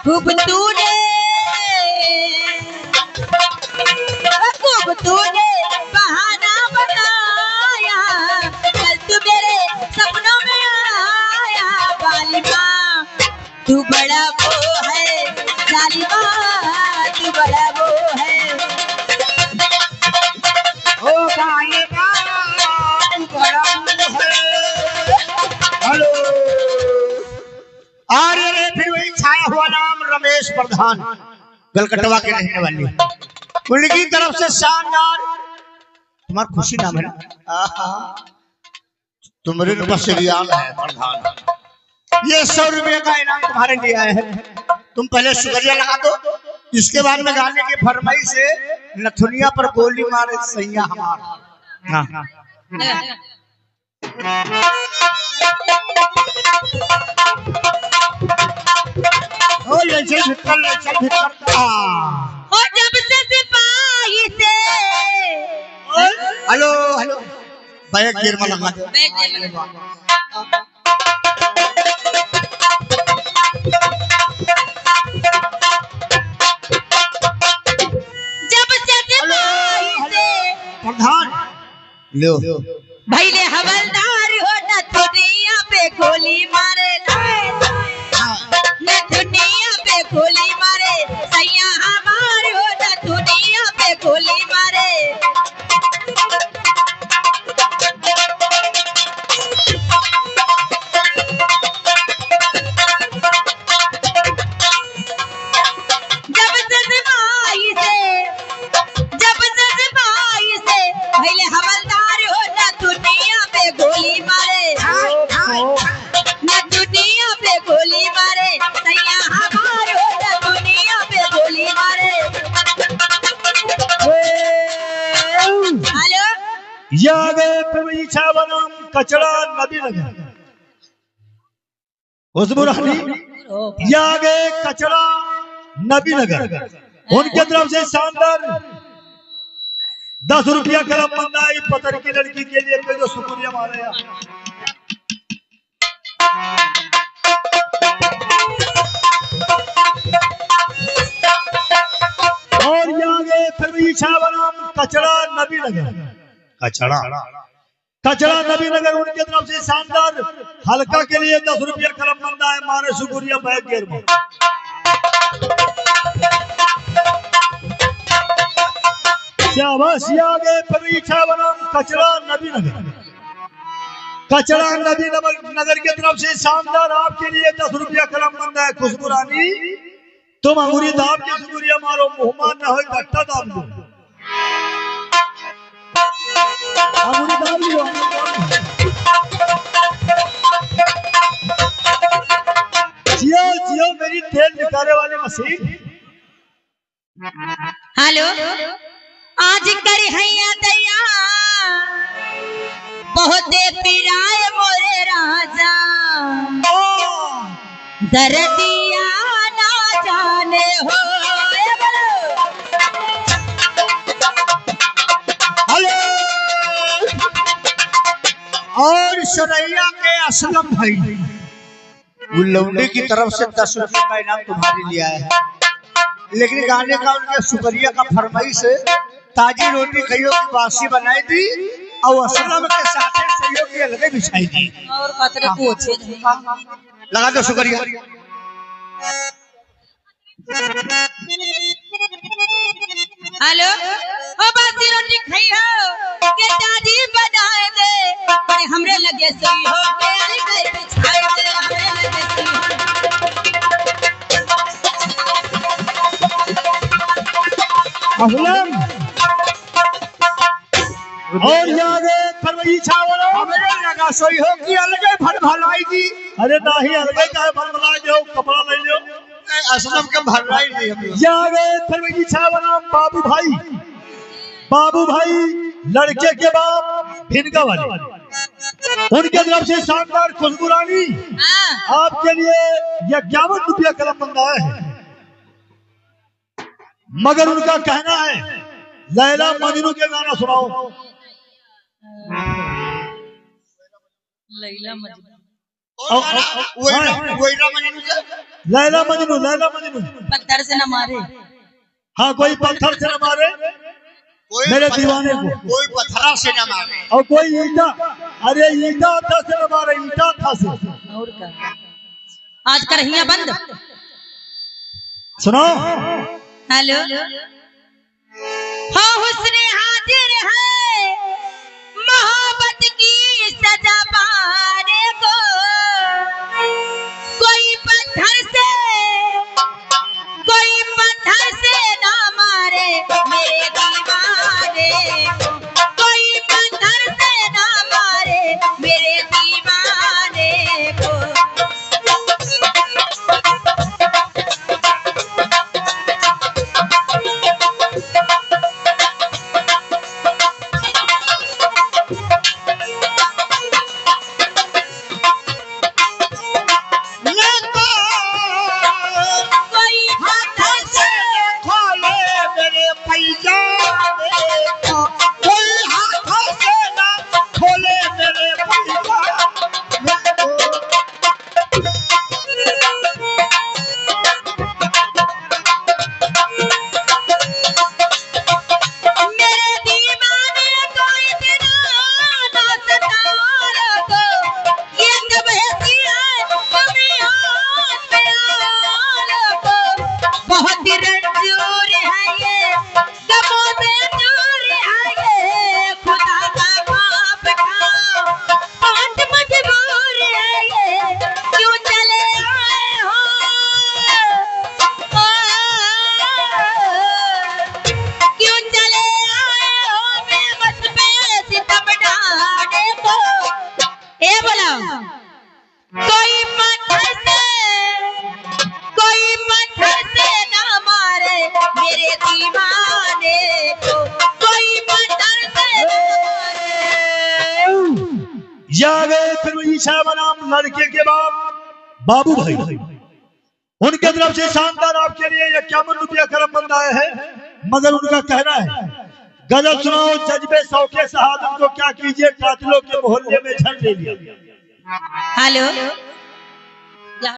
खूब तूने बहाना बनाया, कल तू मेरे सपनों में आया। बालिमा तू बड़ा वो है, जालिमा तू बड़ा वो है। ओ बालिमा तू बड़ा वो है। हेलो अरे रे फिर वही छाया हुआ नाम रमेश प्रधान, गलकटवा के रहने वाली, उनकी तरफ से शानदार। तुम्हारा खुशी नाम है ना? तुम्हारे पास रियाल है प्रधान, ये 100 रुपये का इनाम तुम्हारे लिए आया है। तुम पहले शुक्रिया लगा दो, इसके बाद में गाने की फरमाइश से नथुनिया पर गोली मारे सैया हमारा। हाँ चल भीतर हो जब से सिपाही से। हेलो हेलो बैग गिरमा लगा दो। जब से सिपाही से प्रधान लो भाई ले हवलदार हो न दुनिया पे गोली मारे, न दुनिया पे गोली मारे सैया हमार हो, न दुनिया पे गोली मारे। जब से सिपाही से भाई ले हवलदार हो न दुनिया पे गोली मारे, न दुनिया पे गोली मारे सैया हमार हो, न दुनिया पे गोली मारे। हेलो या गए परीक्षा बनाम कचड़ा नदी नगर हुस्मुरानी, या गए कचड़ा नबी नगर, उनके तरफ से शानदार 10 रुपया कलम मंगाई पतर की लड़की के लिए, जो शुक्रिया मारे। और यहाँ गए परीक्षा बनाम कचड़ा नबी नगर, कचड़ा नबी नगर, उनके तरफ से शानदार हल्का के लिए 10 रुपया कलम मंदा है, मारे शुक्रिया बैग गेर में। आगे परीक्षा बनाम कचड़ा नबी नगर, कचड़ा नबी नगर के तरफ से शानदार आपके लिए 10 रुपया कलम मंदा है। खुशबू रानी तुम अंगूरी दाब के शुक्रिया मारो, मुहमान न हो घट्टा दाब दो। जियो जियो मेरी तेल निकाले वाली मशीन। हेलो आज कर हैया दैया बहुत पिराए मोरे राजा, दर्दिया ना जाने हो। हेलो और सरैया के असलम भाई, वो लौंडे की तरफ से 10 रुपये का इनाम तुम्हारे लिए आया है, लेकिन गाने का उनके शुक्रिया का फरमाइश है ताजी रोटी कहियो की बासी बनाई दी और असलम के साथ सहयोग की अलग बिछाई दी और कतरे पूछे लगा दो शुक्रिया। हेलो ओ बासी रोटी खाई हो के ताजी बनाए दे, पर हमरे लगे सही हो के अलग बिछाए दे, हमरे लगे सही हो। और यहाँ गए फरवरी छावलो, हमरे लगा सोई हो कि अलग भर भलाई दी। अरे नहीं अलग का भर भलाई दो, कपड़ा ले लो, असलम के भलाई दी। यहाँ गए फरवरी छावलो बाबू भाई लड़के के बाप भिनगा वाले, उनके तरफ से शानदार खुशबू रानी आपके लिए 51 रुपया कलम मंगाया है, मगर उनका कहना है लैला मजनू के गाना सुनाओ। लैला मजनू वही लैला मजनू, लैला मजनू। पत्थर से न मारे। हाँ, कोई पत्थर से न मारे मेरे दीवाने को, कोई पत्थरा से न मारे, और कोई ईटा, अरे ईटा था से न मारे, ईटा था से। और क्या आज करहिया बंद। सुनो हेलो हाँ हुस्ने हाजिर है मोहब्बत की सजा पाने को, कोई पत्थर से ना मारे मेरे दीवाने को, कोई पत्थर से ना मारे मेरे दीवाने को। लड़के के बाप बाबू भाई, उनके तरफ से शानदार आपके लिए 51 रुपया करम बंद आए हैं। मगर उनका कहना है गजल सुनाओ जज्बे शौके शहादत को क्या कीजिए कातिलों के मोहल्ले में झंड ले लिया। हेलो